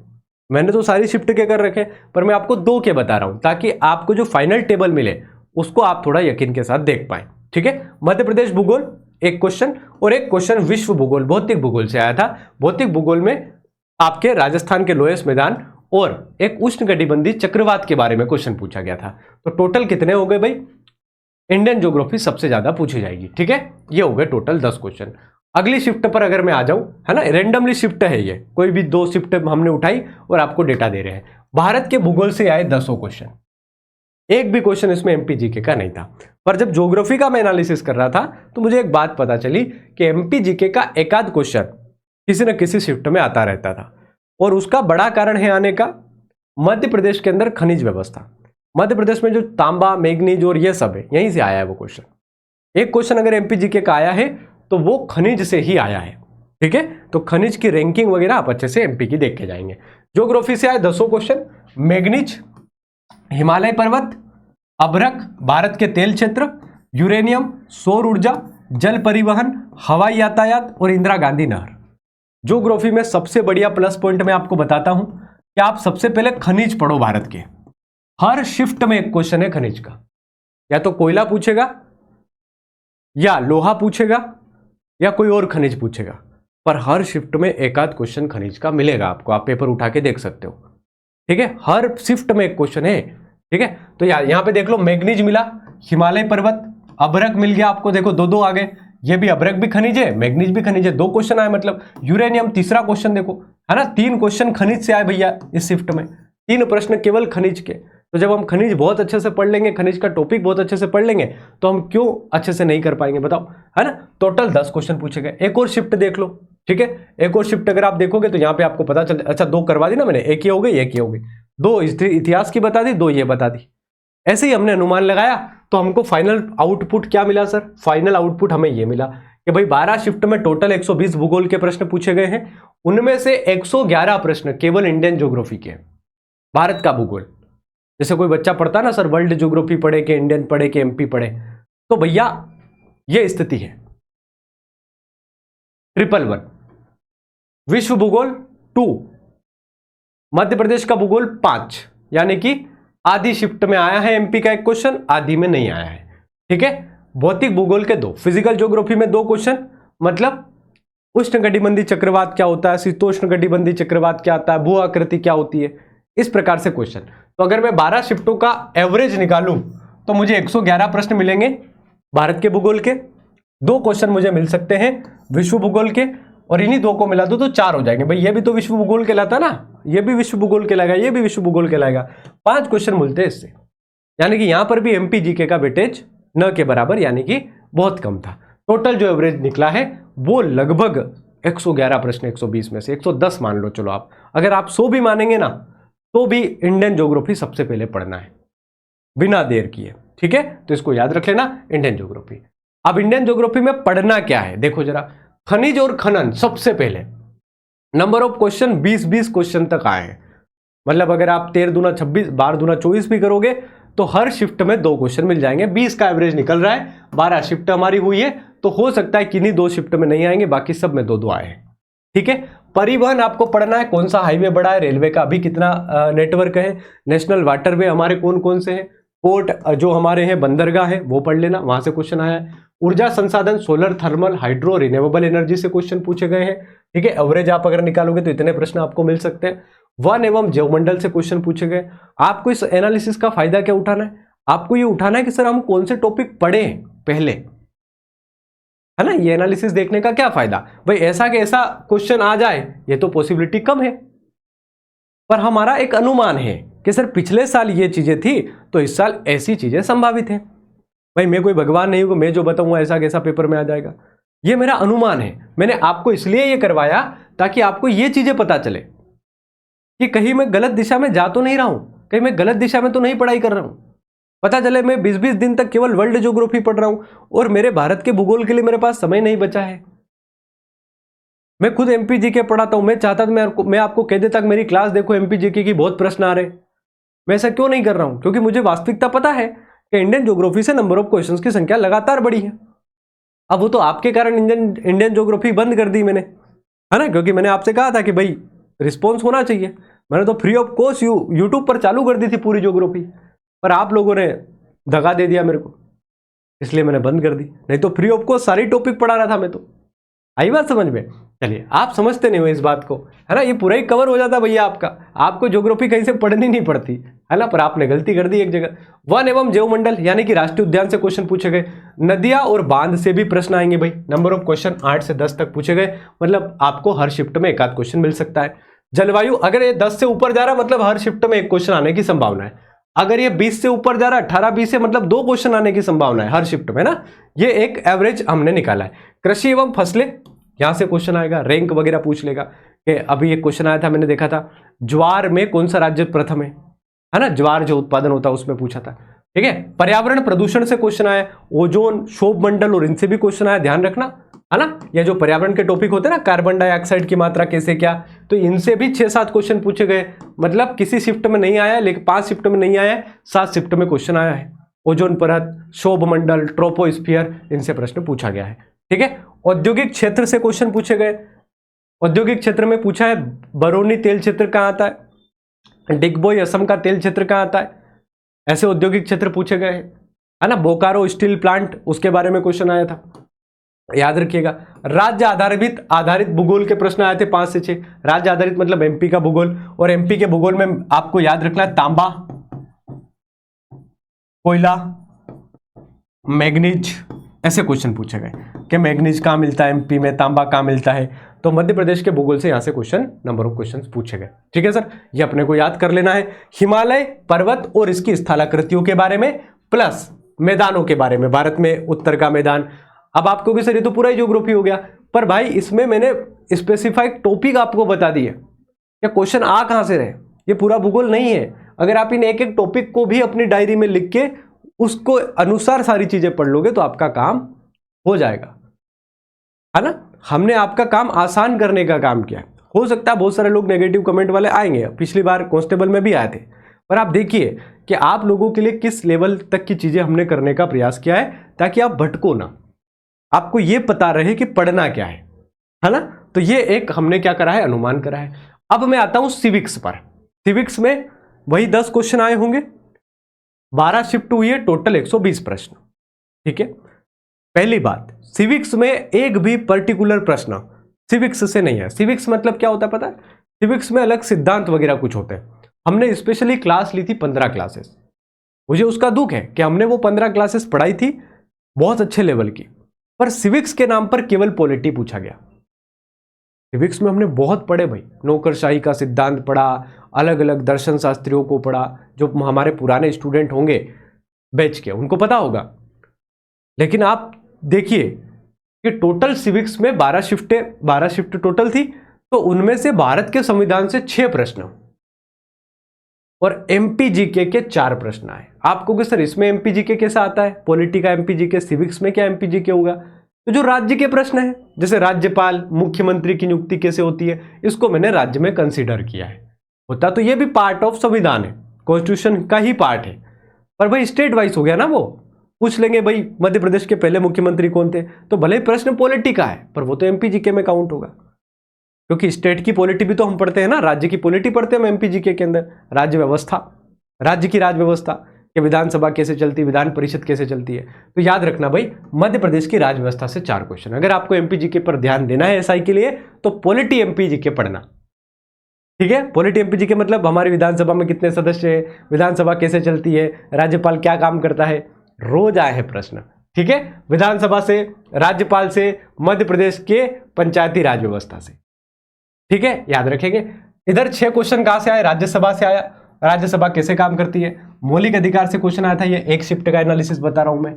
मैंने तो सारी शिफ्ट के कर रखे, पर मैं आपको 2 के बता रहा हूं, ताकि आपको जो फाइनल टेबल मिले उसको आप थोड़ा यकीन के साथ देख पाए। ठीक है, मध्य प्रदेश भूगोल एक क्वेश्चन, और एक क्वेश्चन विश्व भूगोल भौतिक भूगोल से आया था। भौतिक भूगोल में आपके राजस्थान के लोएस मैदान और एक उष्णकटिबंधीय चक्रवात के बारे में क्वेश्चन पूछा गया था। तो टोटल कितने हो गए भाई, इंडियन ज्योग्राफी सबसे ज्यादा पूछी जाएगी। ठीक है, ये हो गए टोटल 10 क्वेश्चन। अगली शिफ्ट पर अगर मैं आ जाऊं, है ना, रेंडमली शिफ्ट है ये, कोई भी 2 शिफ्ट हमने उठाई और आपको डेटा दे रहे हैं। भारत के भूगोल से आए 10 क्वेश्चन, एक भी क्वेश्चन इसमें एमपीजीके का नहीं था। पर जब ज्योग्राफी का मैं एनालिसिस कर रहा था तो मुझे एक बात पता चली कि एमपीजीके का एक आध क्वेश्चन किसी न किसी शिफ्ट में आता रहता था, और उसका बड़ा कारण है आने का मध्य प्रदेश के अंदर खनिज व्यवस्था। मध्य प्रदेश में जो तांबा, मैग्नीज और ये सब है, यहीं से आया है वो क्वेश्चन। एक क्वेश्चन अगर एमपीजीके का आया है तो वो खनिज से ही आया है। ठीक है, तो खनिज की रैंकिंग वगैरह आप अच्छे से एमपी की देख के जाएंगे। ज्योग्राफी से आए 10 क्वेश्चन। मैग्नीज, हिमालय पर्वत, अभ्रक, भारत के तेल क्षेत्र, यूरेनियम, सौर ऊर्जा, जल परिवहन, हवाई यातायात और इंदिरा गांधी नहर। ज्योग्राफी में सबसे बढ़िया प्लस पॉइंट मैं आपको बताता हूं कि आप सबसे पहले खनिज पढ़ो। भारत के हर शिफ्ट में एक क्वेश्चन है खनिज का, या तो कोयला पूछेगा, या लोहा पूछेगा, या कोई और खनिज पूछेगा, पर हर शिफ्ट में एक आध क्वेश्चन खनिज का मिलेगा आपको। आप पेपर उठा के देख सकते हो। ठीक है, हर शिफ्ट में एक क्वेश्चन है। ठीक है, तो यहां पे देख लो, मैग्नीज मिला, हिमालय पर्वत, अभ्रक मिल गया आपको, देखो दो दो आ गए। ये भी अभ्रक भी खनिज है, मैग्नीज भी खनिज है, 2 क्वेश्चन आए। मतलब यूरेनियम तीसरा क्वेश्चन देखो, है ना, 3 क्वेश्चन खनिज से आए भैया इस शिफ्ट में, 3 प्रश्न केवल खनिज के। तो जब हम खनिज बहुत अच्छे से पढ़ लेंगे, खनिज का टॉपिक बहुत अच्छे से पढ़ लेंगे, तो हम क्यों अच्छे से नहीं कर पाएंगे बताओ, है ना। टोटल 10 क्वेश्चन पूछे गए। एक और शिफ्ट देख लो। ठीक है, एक और शिफ्ट अगर आप देखोगे तो यहाँ पे आपको पता चल, अच्छा 2 करवा दी ना मैंने, एक ही हो गई, एक ही हो गई, 2 इतिहास की बता दी, 2 ये बता दी। ऐसे ही हमने अनुमान लगाया तो हमको फाइनल आउटपुट क्या मिला सर? फाइनल आउटपुट हमें ये मिला कि भाई 12 शिफ्ट में टोटल 120 भूगोल के प्रश्न पूछे गए हैं। उनमें से 111 प्रश्न केवल इंडियन ज्योग्राफी के, भारत का भूगोल। जैसे कोई बच्चा पढ़ता ना सर, वर्ल्ड ज्योग्राफी पढ़े कि इंडियन पढ़े कि एमपी पढ़े, तो भैया ये स्थिति है। 111 विश्व भूगोल 2, मध्य प्रदेश का भूगोल 5, यानी कि आधी शिफ्ट में आया है एमपी का एक क्वेश्चन, आधी में नहीं आया है। ठीक है, भौतिक भूगोल के 2, फिजिकल ज्योग्राफी में 2 क्वेश्चन, मतलब उष्णकटिबंधीय चक्रवात क्या होता है, शीतोष्णकटिबंधीय चक्रवात क्या आता है, भू आकृति क्या होती है, इस प्रकार से क्वेश्चन। तो अगर मैं 12 शिफ्टों का एवरेज निकालूं तो मुझे 111 प्रश्न मिलेंगे भारत के भूगोल के, 2 क्वेश्चन मुझे मिल सकते हैं विश्व भूगोल के, और इन्हीं 2 को मिला दो तो 4 हो जाएंगे। भाई ये भी तो विश्व भूगोल कहलाता ना, ये भी विश्व भूगोल कहलाएगा, ये भी विश्व भूगोल कहलाएगा। 5 क्वेश्चन मिलते हैं इससे, यानी कि यहां पर भी एमपी जीके का वेटेज न के बराबर, यानी कि बहुत कम था। टोटल जो एवरेज निकला है वो लगभग 111 प्रश्न 120 में से 110 मान लो। चलो आप, अगर आप 100 भी मानेंगे ना तो भी इंडियन ज्योग्राफी सबसे पहले पढ़ना है बिना देर किए। ठीक है, तो इसको याद रख लेना, इंडियन ज्योग्राफी। अब इंडियन ज्योग्राफी में पढ़ना क्या है देखो जरा। खनिज और खनन सबसे पहले, नंबर ऑफ क्वेश्चन 20-20 क्वेश्चन तक आए हैं। मतलब अगर आप 13 दूना 26, 12 दूना 24 भी करोगे तो हर शिफ्ट में 2 क्वेश्चन मिल जाएंगे। 20 का एवरेज निकल रहा है, 12 शिफ्ट हमारी हुई है, तो हो सकता है किन्हीं 2 शिफ्ट में नहीं आएंगे, बाकी सब में 2-2 आए हैं। ठीक है, परिवहन आपको पढ़ना है, कौन सा हाईवे बड़ा है, रेलवे का अभी कितना नेटवर्क है, नेशनल वाटरवे हमारे कौन कौन से हैं, पोर्ट जो हमारे हैं, बंदरगाह है, वो पढ़ लेना, वहां से क्वेश्चन आया है। ऊर्जा संसाधन, solar, thermal, hydro, renewable energy से क्वेश्चन पूछे गए हैं। ठीक है, एवरेज आप अगर निकालोगे तो इतने प्रश्न आपको मिल सकते हैं। वन एवं जैवमंडल से क्वेश्चन पूछे गए। आपको इस एनालिसिस का फायदा क्या उठाना है? आपको ये उठाना है कि सर हम कौन से टॉपिक पढ़े पहले, है ना। ये एनालिसिस देखने का क्या फायदा, भाई ऐसा कि ऐसा क्वेश्चन आ जाए ये तो पॉसिबिलिटी कम है, पर हमारा एक अनुमान है कि सर पिछले साल ये चीजें थी तो इस साल ऐसी चीजें संभावित है। भाई मैं कोई भगवान नहीं हूं, मैं जो बताऊंगा ऐसा कैसा पेपर में आ जाएगा, ये मेरा अनुमान है। मैंने आपको इसलिए ये करवाया ताकि आपको ये चीजें पता चले कि कहीं मैं गलत दिशा में जा तो नहीं रहा हूं, कहीं मैं गलत दिशा में तो नहीं पढ़ाई कर रहा हूं। पता चले मैं 20-20 दिन तक केवल वर्ल्ड ज्योग्राफी पढ़ रहा हूं और मेरे भारत के भूगोल के लिए मेरे पास समय नहीं बचा है। मैं खुद एमपी जीके पढ़ाता हूं, मैं चाहता था मैं आपको कह देता कि मेरी क्लास देखो एमपी जीके की बहुत प्रश्न आ रहे। मैं ऐसा क्यों नहीं कर रहा हूं? क्योंकि मुझे वास्तविकता पता है कि इंडियन ज्योग्राफी से नंबर ऑफ क्वेश्चंस की संख्या लगातार बढ़ी है। अब वो तो आपके कारण इंडियन ज्योग्राफी बंद कर दी मैंने, है ना, क्योंकि मैंने आपसे कहा था कि भाई रिस्पॉन्स होना चाहिए। मैंने तो फ्री ऑफ कॉस्ट यूट्यूब पर चालू कर दी थी पूरी ज्योग्राफी, पर आप लोगों ने दगा दे दिया मेरे को, इसलिए मैंने बंद कर दी। नहीं तो फ्री ऑफ कॉस्ट सारी टॉपिक पढ़ा रहा था मैं तो। आई बात समझ में? चलिए, आप समझते नहीं हो इस बात को, है ना। ये पूरा ही कवर हो जाता भैया आपका, आपको ज्योग्राफी कहीं से पढ़नी नहीं पड़ती, है ना, पर आपने गलती कर दी एक जगह। वन एवं जैवमंडल यानी कि राष्ट्रीय उद्यान से क्वेश्चन पूछे गए। नदियां और बांध से भी प्रश्न आएंगे भाई। नंबर ऑफ क्वेश्चन 8 से 10 तक पूछे गए, मतलब आपको हर शिफ्ट में एक आध क्वेश्चन मिल सकता है। जलवायु, अगर ये 10 से ऊपर जा रहा मतलब हर शिफ्ट में एक क्वेश्चन आने की संभावना है। अगर ये 20 से ऊपर जा रहा 18-20 से मतलब 2 क्वेश्चन आने की संभावना है हर शिफ्ट में ना। ये एक एवरेज हमने निकाला है। कृषि एवं फसलें, यहां से क्वेश्चन आएगा, रैंक वगैरह पूछ लेगा कि अभी एक क्वेश्चन आया था, मैंने देखा था ज्वार में कौन सा राज्य प्रथम है ना, ज्वार जो उत्पादन होता है उसमें पूछा था। ठीक है, पर्यावरण प्रदूषण से क्वेश्चन आया, ओजोन, क्षोभ मंडल और इनसे भी क्वेश्चन आया, ध्यान रखना। है ना। या जो पर्यावरण के टॉपिक होते हैं ना, कार्बन डाइऑक्साइड की मात्रा कैसे क्या, तो इनसे भी 6-7 क्वेश्चन पूछे गए। मतलब किसी शिफ्ट में नहीं आया, लेकिन 5 शिफ्ट में नहीं आया है, 7 शिफ्ट में क्वेश्चन आया है। ओजोन परत, शोभ मंडल, ट्रोपोस्फियर, इनसे प्रश्न पूछा गया है। ठीक है। औद्योगिक क्षेत्र से क्वेश्चन पूछे गए। औद्योगिक क्षेत्र में पूछा है बरौनी तेल क्षेत्र कहां आता है, डिगबोई असम का तेल क्षेत्र कहां आता है, ऐसे औद्योगिक क्षेत्र पूछे गए हैं, है ना। बोकारो स्टील प्लांट, उसके बारे में क्वेश्चन आया था, याद रखिएगा। राज्य आधारित भूगोल के प्रश्न आए थे 5 से 6। राज्य आधारित मतलब एमपी का भूगोल, और एमपी के भूगोल में आपको याद रखना है तांबा, कोयला, मैग्नीज, ऐसे क्वेश्चन पूछे गए कि मैग्नीज कहां मिलता है एमपी में, तांबा कहां मिलता है। तो मध्य प्रदेश के भूगोल से यहां से नंबर ऑफ क्वेश्चन पूछे गए। ठीक है सर, ये अपने को याद कर लेना है। हिमालय पर्वत और इसकी स्थलाकृतियों के बारे में, प्लस मैदानों के बारे में, भारत में उत्तर का मैदान। अब आपको कि सर ये तो पूरा ही ज्योग्राफी हो गया, पर भाई इसमें मैंने स्पेसिफाइड टॉपिक आपको बता दिए, या क्वेश्चन आ कहां से रहे, ये पूरा भूगोल नहीं है। अगर आप इन एक एक टॉपिक को भी अपनी डायरी में लिख के उसको अनुसार सारी चीजें पढ़ लोगे तो आपका काम हो जाएगा, है ना। हमने आपका काम आसान करने का काम किया। हो सकता है बहुत सारे लोग नेगेटिव कमेंट वाले आएंगे, पिछली बार कांस्टेबल में भी आए थे, पर आप देखिए कि आप लोगों के लिए किस लेवल तक की चीजें हमने करने का प्रयास किया है, ताकि आप भटको ना, आपको यह पता रहे कि पढ़ना क्या है ना। तो ये एक हमने क्या करा है, अनुमान करा है। अब मैं आता हूं सिविक्स पर। सिविक्स में वही 10 क्वेश्चन आए होंगे, 12 शिफ्ट हुई है, टोटल 120 प्रश्न। ठीक है। पहली बात, सिविक्स में एक भी पर्टिकुलर प्रश्न सिविक्स से नहीं है। सिविक्स मतलब क्या होता है पता है, सिविक्स में अलग सिद्धांत वगैरह कुछ होते हैं। हमने स्पेशली क्लास ली थी 15 क्लासेस, मुझे उसका दुख है कि हमने वो 15 क्लासेस पढ़ाई थी बहुत अच्छे लेवल की, पर सिविक्स के नाम पर केवल पॉलिटी पूछा गया। सिविक्स में हमने बहुत पढ़े भाई, नौकरशाही का सिद्धांत पढ़ा, अलग अलग दर्शन शास्त्रियों को पढ़ा, जो हमारे पुराने स्टूडेंट होंगे बैच के उनको पता होगा। लेकिन आप देखिए कि टोटल सिविक्स में 12 शिफ्ट टोटल थी, तो उनमें से भारत के संविधान से 6 प्रश्न और एमपी जीके के 4 प्रश्न आए। आपको कि सर इसमें एमपी जीके कैसा आता है, पॉलिटी का एमपी जीके, सिविक्स में क्या एमपी जीके होगा। तो जो राज्य के प्रश्न है, जैसे राज्यपाल, मुख्यमंत्री की नियुक्ति कैसे होती है, इसको मैंने राज्य में कंसीडर किया है। होता तो ये भी पार्ट ऑफ संविधान है, कॉन्स्टिट्यूशन का ही पार्ट है, पर भाई स्टेट वाइज हो गया ना। वो पूछ लेंगे भाई मध्य प्रदेश के पहले मुख्यमंत्री कौन थे, तो भले ही प्रश्न पॉलिटी का है, पर वो तो एमपी जीके में काउंट होगा, क्योंकि स्टेट की पॉलिटी भी तो हम पढ़ते हैं ना, राज्य की पॉलिटी पढ़ते हैं हम एमपी जीके के अंदर। राज्य व्यवस्था, राज्य की राज व्यवस्था कि विधानसभा कैसे चलती है, विधान परिषद कैसे चलती है। तो याद रखना भाई, मध्य प्रदेश की राज व्यवस्था से 4 क्वेश्चन। अगर आपको एमपी जीके पर ध्यान देना है एसआई के लिए, तो पॉलिटी एमपी जीके पढ़ना। ठीक है। पॉलिटी एमपी जीके मतलब हमारी विधानसभा में कितने सदस्य है, विधानसभा कैसे चलती है, राज्यपाल क्या काम करता है, रोज आए हैं प्रश्न। ठीक है। विधानसभा से, राज्यपाल से, मध्य प्रदेश के पंचायती राज व्यवस्था से। ठीक है, याद रखेंगे। इधर 6 क्वेश्चन कहां से आए, राज्यसभा से आया। राज्यसभा कैसे काम करती है, मौलिक अधिकार से क्वेश्चन आया था। ये एक शिफ्ट का एनालिसिस बता रहा हूं मैं,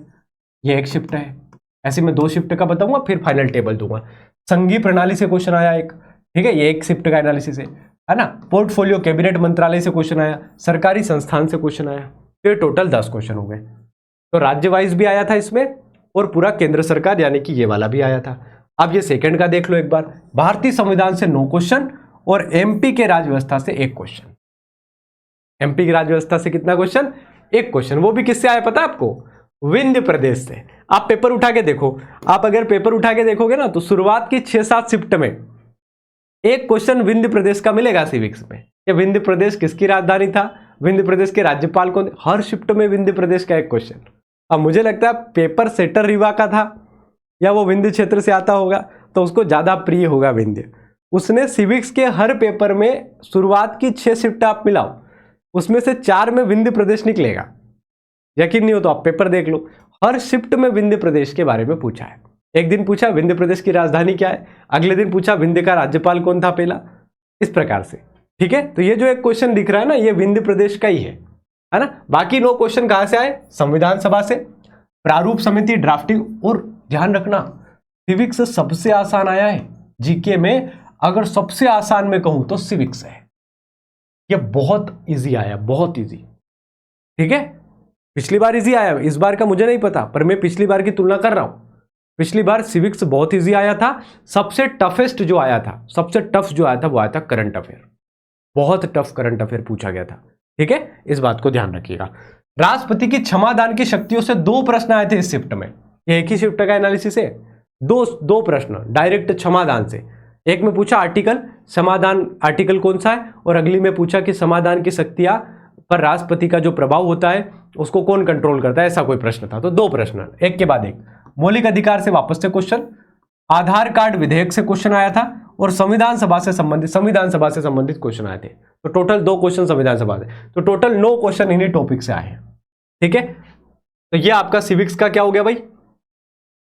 ये एक शिफ्ट है। ऐसे में 2 शिफ्ट का बताऊंगा, फिर फाइनल टेबल दूंगा। संघीय प्रणाली से क्वेश्चन आया एक, ठीक है, ये एक शिफ्ट का एनालिसिस है ना। पोर्टफोलियो कैबिनेट मंत्रालय से क्वेश्चन आया, सरकारी संस्थान से क्वेश्चन आया, तो टोटल 10 क्वेश्चन हो गए। तो राज्य वाइज भी आया था इसमें, और पूरा केंद्र सरकार यानी कि ये वाला भी आया था। अब ये सेकंड का देख लो एक बार, भारतीय संविधान से 9 क्वेश्चन और एमपी के राज्य व्यवस्था से 1 क्वेश्चन। एमपी की राज्य व्यवस्था से कितना क्वेश्चन, 1 क्वेश्चन। वो भी किससे आया पता है आपको, विंध्य प्रदेश से। आप पेपर उठा के देखो, आप अगर पेपर उठा के देखोगे ना, तो शुरुआत की 6-7 शिफ्ट में 1 क्वेश्चन विंध्य प्रदेश का मिलेगा सिविक्स में। ये विंध्य प्रदेश किसकी राजधानी था, विंध्य प्रदेश के राज्यपाल कौन, हर शिफ्ट में विंध्य प्रदेश का 1 क्वेश्चन। अब मुझे लगता है पेपर सेटर रीवा का था, या वो विंध्य क्षेत्र से आता होगा, तो उसको ज्यादा प्रिय होगा विंध्य। उसने सिविक्स के हर पेपर में शुरुआत की 6 शिफ्ट आप मिलाओ, उसमें से 4 में विंध्य प्रदेश निकलेगा। यकीन नहीं हो तो आप पेपर देख लो, हर शिफ्ट में विंध्य प्रदेश के बारे में पूछा है। एक दिन पूछा विंध्य प्रदेश की राजधानी क्या है, अगले दिन पूछा विंध्य का राज्यपाल कौन था पहला, इस प्रकार से। ठीक है। तो ये जो एक क्वेश्चन दिख रहा है ना, ये विंध्य प्रदेश का ही है ना। बाकी 9 क्वेश्चन कहां से आए, संविधान सभा से, प्रारूप समिति, ड्राफ्टिंग। और ध्यान रखना, सिविक्स सबसे आसान आया है जीके में। अगर सबसे आसान में कहूं तो सिविक्स है, ये बहुत इजी आया, बहुत इजी। ठीक है। पिछली बार इजी आया, इस बार का मुझे नहीं पता, पर मैं पिछली बार की तुलना कर रहा हूं। पिछली बार सिविक्स बहुत इजी आया था, सबसे टफेस्ट जो आया था, सबसे टफ जो आया था वो आया था करंट अफेयर। बहुत टफ करंट अफेयर पूछा गया था, ठीक है, इस बात को ध्यान रखिएगा। राष्ट्रपति की क्षमादान की शक्तियों से 2 प्रश्न आए थे इस शिफ्ट में। ये एक ही शिफ्ट का एनालिसिस है, दो प्रश्न डायरेक्ट क्षमादान से। एक में पूछा आर्टिकल समाधान, आर्टिकल कौन सा है, और अगली में पूछा कि समाधान की शक्तियां पर राष्ट्रपति का जो प्रभाव होता है उसको कौन कंट्रोल करता है, ऐसा कोई प्रश्न था। तो 2 प्रश्न एक के बाद एक। मौलिक अधिकार से वापस से क्वेश्चन, आधार कार्ड विधेयक से क्वेश्चन आया था, और संविधान सभा से संबंधित क्वेश्चन आए थे। तो टोटल 2 क्वेश्चन संविधान सभा से, तो टोटल 9 क्वेश्चन इन्हीं टॉपिक से आए हैं, ठीक है। तो ये आपका सिविक्स का क्या हो गया भाई,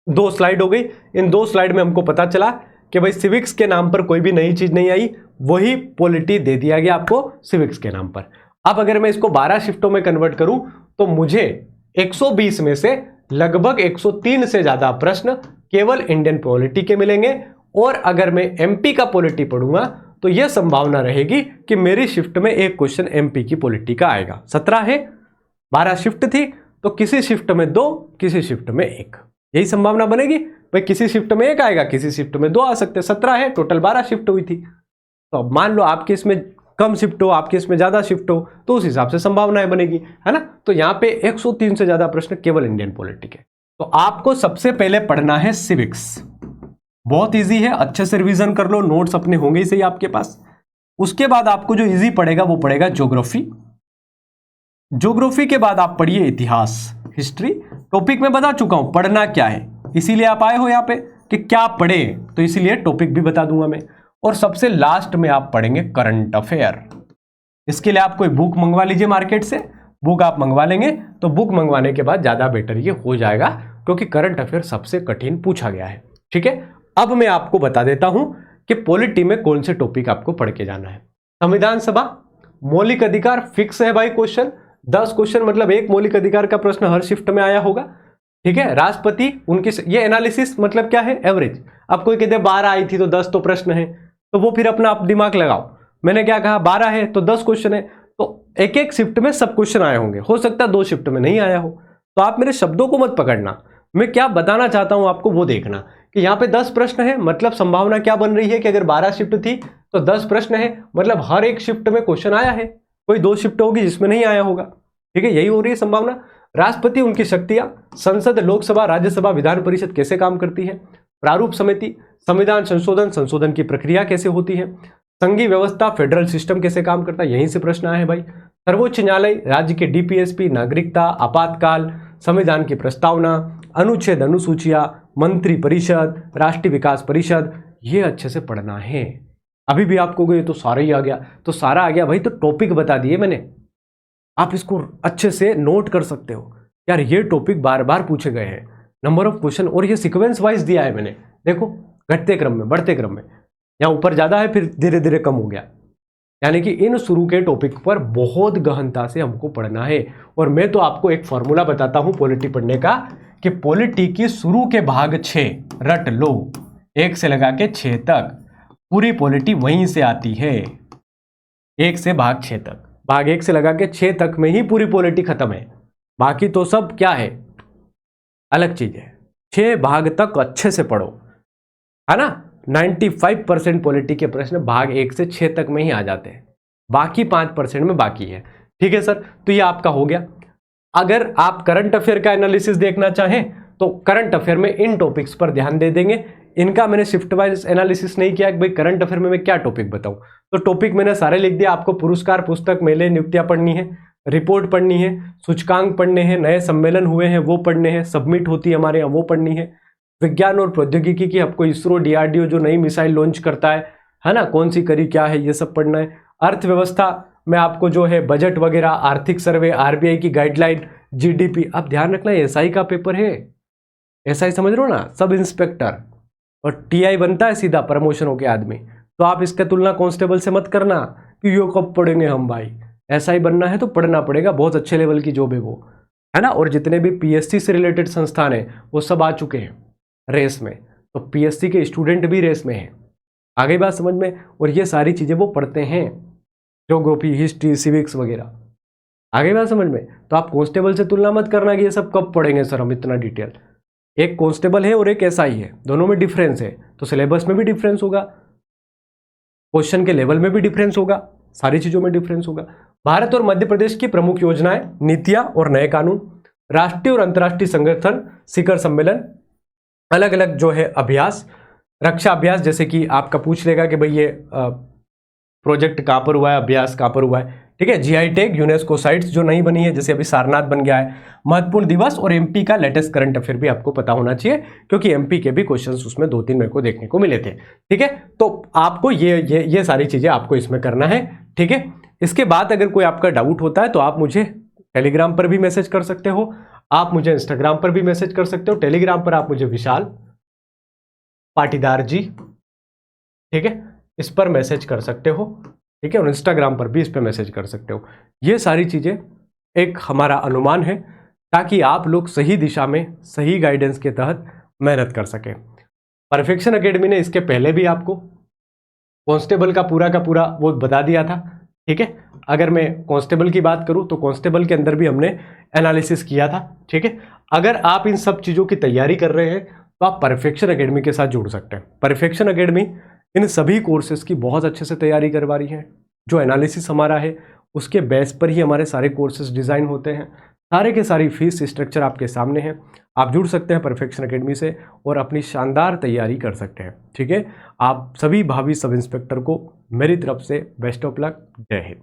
2 स्लाइड हो गई। इन 2 स्लाइड में हमको पता चला कि भाई सिविक्स के नाम पर कोई भी नई चीज नहीं आई, वही पॉलिटी दे दिया गया आपको सिविक्स के नाम पर। अब अगर मैं इसको 12 शिफ्टों में कन्वर्ट करूं तो मुझे 120 में से लगभग 103 से ज्यादा प्रश्न केवल इंडियन पॉलिटी के मिलेंगे। और अगर मैं एमपी का पॉलिटी पढ़ूंगा तो यह संभावना रहेगी कि मेरी शिफ्ट में एक क्वेश्चन एमपी की पॉलिटी का आएगा। 17 है, 12 शिफ्ट थी, तो किसी शिफ्ट में 2, किसी शिफ्ट में 1, यही संभावना बनेगी। भाई किसी शिफ्ट में 1 आएगा, किसी शिफ्ट में 2 आ सकते हैं। 17 है, टोटल 12 शिफ्ट हुई थी। तो अब मान लो आपके इसमें कम शिफ्ट हो, आपके इसमें ज्यादा शिफ्ट हो, तो उस हिसाब से संभावनाएं बनेगी, है ना। तो यहां पे 103 से ज्यादा प्रश्न केवल इंडियन पॉलिटी के। तो आपको सबसे पहले पढ़ना है सिविक्स, बहुत इजी है, अच्छे से रिवीजन कर लो, नोट्स अपने होंगे ही सही आपके पास। उसके बाद आपको जो इजी पड़ेगा वो पड़ेगा ज्योग्राफी। ज्योग्राफी के बाद आप पढ़िए इतिहास, हिस्ट्री। टॉपिक में बता चुका हूं पढ़ना क्या है, इसीलिए आप आए हो यहां पे कि क्या पढ़े, तो इसीलिए टॉपिक भी बता दूंगा मैं। और सबसे लास्ट में आप पढ़ेंगे करंट अफेयर। इसके लिए आप कोई बुक मंगवा लीजिए मार्केट से, बुक आप मंगवा लेंगे तो बुक मंगवाने के बाद ज्यादा बेटर ये हो जाएगा, क्योंकि करंट अफेयर सबसे कठिन पूछा गया है, ठीक है। अब मैं आपको बता देता हूं कि पॉलिटी में कौन से टॉपिक आपको पढ़ के जाना है। संविधान सभा, मौलिक अधिकार फिक्स है भाई क्वेश्चन, 10 क्वेश्चन, मतलब एक मौलिक अधिकार का प्रश्न हर शिफ्ट में आया होगा, ठीक है। राष्ट्रपति उनकी, ये एनालिसिस मतलब क्या है, एवरेज। अब कोई कहते 12 आई थी तो 10 तो प्रश्न है, तो वो फिर अपना आप दिमाग लगाओ। मैंने क्या कहा, 12 है तो 10 क्वेश्चन है, तो एक एक शिफ्ट में सब क्वेश्चन आए होंगे, हो सकता है 2 शिफ्ट में नहीं आया हो। तो आप मेरे शब्दों को मत पकड़ना, मैं क्या बताना चाहता हूं आपको वो देखना कि यहाँ पे 10 प्रश्न है, मतलब संभावना क्या बन रही है कि अगर 12 शिफ्ट थी तो 10 प्रश्न है, मतलब हर एक शिफ्ट में क्वेश्चन आया है, कोई 2 शिफ्ट होगी जिसमें नहीं आया होगा, ठीक है, यही हो रही है संभावना। राष्ट्रपति, उनकी शक्तियां, संसद, लोकसभा, राज्यसभा, विधान परिषद कैसे काम करती है, प्रारूप समिति, संविधान संशोधन की प्रक्रिया कैसे होती है, संघीय व्यवस्था, फेडरल सिस्टम कैसे काम करता है, यहीं से प्रश्न आए हैं भाई। सर्वोच्च न्यायालय, राज्य के डीपीएसपी, नागरिकता, आपातकाल, संविधान की प्रस्तावना, अनुच्छेद, अनुसूचियां, मंत्री परिषद, राष्ट्रीय विकास परिषद, ये अच्छे से पढ़ना है। अभी भी आपको ये तो सारा ही आ गया, तो सारा आ गया भाई, तो टॉपिक बता दिए मैंने, आप इसको अच्छे से नोट कर सकते हो यार, ये टॉपिक बार बार पूछे गए हैं, नंबर ऑफ क्वेश्चन, और ये सीक्वेंस वाइज दिया है मैंने, देखो घटते क्रम में, बढ़ते क्रम में, यहाँ ऊपर ज्यादा है फिर धीरे धीरे कम हो गया, यानी कि इन शुरू के टॉपिक पर बहुत गहनता से हमको पढ़ना है। और मैं तो आपको एक फॉर्मूला बताता हूं पॉलिटी पढ़ने का, कि पॉलिटी की शुरू के भाग 6 रट लो, 1 से लगा के 6 तक, पूरी पॉलिटी वहीं से आती है, 1 से भाग 6 तक, भाग 1 से लगा के 6 तक में ही पूरी पॉलिटी खत्म है, बाकी तो सब क्या है, अलग चीज है। 6 भाग तक अच्छे से पढ़ो, है ना। 95% पॉलिटी के प्रश्न भाग 1 से 6 तक में ही आ जाते हैं, बाकी 5% में बाकी है, ठीक है सर। तो ये आपका हो गया। अगर आप करंट अफेयर का एनालिसिस देखना चाहें तो करंट अफेयर में इन टॉपिक्स पर ध्यान दे देंगे, इनका मैंने शिफ्ट वाइज एनालिसिस नहीं किया कि भाई करंट अफेयर में मैं क्या टॉपिक बताऊं, तो टॉपिक मैंने सारे लिख दिया। आपको पुरस्कार, पुस्तक, मेले, नियुक्तियां पढ़नी है, रिपोर्ट पढ़नी है, सूचकांक पढ़ने हैं, नए सम्मेलन हुए हैं वो पढ़ने हैं, सबमिट होती है हमारे यहाँ वो पढ़नी है, विज्ञान और प्रौद्योगिकी की आपको इसरो, डीआरडीओ जो नई मिसाइल लॉन्च करता है ना, कौन सी कड़ी क्या है, ये सब पढ़ना है। अर्थव्यवस्था में आपको जो है बजट वगैरह, आर्थिक सर्वे, आरबीआई की गाइडलाइन, जीडीपी। अब ध्यान रखना एसआई का पेपर है, एसआई समझ रहे हो ना, सब इंस्पेक्टर, और टीआई बनता है सीधा प्रमोशन होके आदमी। तो आप इसका तुलना कांस्टेबल से मत करना कि ये कब पढ़ेंगे हम भाई, एसआई बनना है तो पढ़ना पड़ेगा, बहुत अच्छे लेवल की जॉब है वो, है ना। और जितने भी पीएससी से रिलेटेड संस्थान है वो सब आ चुके हैं रेस में, तो पीएससी के स्टूडेंट भी रेस में हैं, आ गई बात समझ में। और ये सारी चीजें वो पढ़ते हैं, ज्योग्राफी, हिस्ट्री, सिविक्स वगैरह, आ गई बात समझ में। तो आप कांस्टेबल से तुलना मत करना कि ये सब कब पढ़ेंगे सर हम इतना डिटेल, एक कांस्टेबल है और एक एसआई है, दोनों में डिफरेंस है, तो सिलेबस में भी डिफरेंस होगा, क्वेश्चन के लेवल में भी डिफरेंस होगा, सारी चीजों में डिफरेंस होगा। भारत और मध्य प्रदेश की प्रमुख योजनाएं, नीतियां और नए कानून, राष्ट्रीय और अंतर्राष्ट्रीय संगठन, शिखर सम्मेलन, अलग अलग जो है अभ्यास, रक्षा अभ्यास, जैसे कि आपका पूछ लेगा कि भाई ये प्रोजेक्ट कहां पर हुआ है, अभ्यास कहां पर हुआ है, ठीक है। जीआई टैग, यूनेस्को साइट्स जो नई बनी है, जैसे अभी सारनाथ बन गया है, महत्वपूर्ण दिवस और एमपी का लेटेस्ट करंट अफेयर भी आपको पता होना चाहिए, क्योंकि एमपी के भी क्वेश्चंस उसमें 2-3 मेरे को देखने को मिले थे, ठीक है। तो आपको ये सारी चीजें आपको इसमें करना है, ठीक है। इसके बाद अगर कोई आपका डाउट होता है तो आप मुझे टेलीग्राम पर भी मैसेज कर सकते हो, आप मुझे इंस्टाग्राम पर भी मैसेज कर सकते हो। टेलीग्राम पर आप मुझे विशाल पाटीदार जी, ठीक है, इस पर मैसेज कर सकते हो, ठीक है, और इंस्टाग्राम पर भी इस पर मैसेज कर सकते हो। ये सारी चीजें एक हमारा अनुमान है, ताकि आप लोग सही दिशा में सही गाइडेंस के तहत मेहनत कर सकें। परफेक्शन एकेडमी ने इसके पहले भी आपको कांस्टेबल का पूरा वो बता दिया था, ठीक है। अगर मैं कांस्टेबल की बात करूं तो कांस्टेबल के अंदर भी हमने एनालिसिस किया था, ठीक है। अगर आप इन सब चीज़ों की तैयारी कर रहे हैं तो आप परफेक्शन एकेडमी के साथ जुड़ सकते हैं। परफेक्शन एकेडमी इन सभी कोर्सेज की बहुत अच्छे से तैयारी करवा रही है। जो एनालिसिस हमारा है उसके बेस पर ही हमारे सारे कोर्सेज डिज़ाइन होते हैं। सारे के सारी फीस स्ट्रक्चर आपके सामने है, आप जुड़ सकते हैं परफेक्शन एकेडमी से और अपनी शानदार तैयारी कर सकते हैं, ठीक है। आप सभी भावी सब इंस्पेक्टर को मेरी तरफ से बेस्ट ऑफ लक। जय हिंद।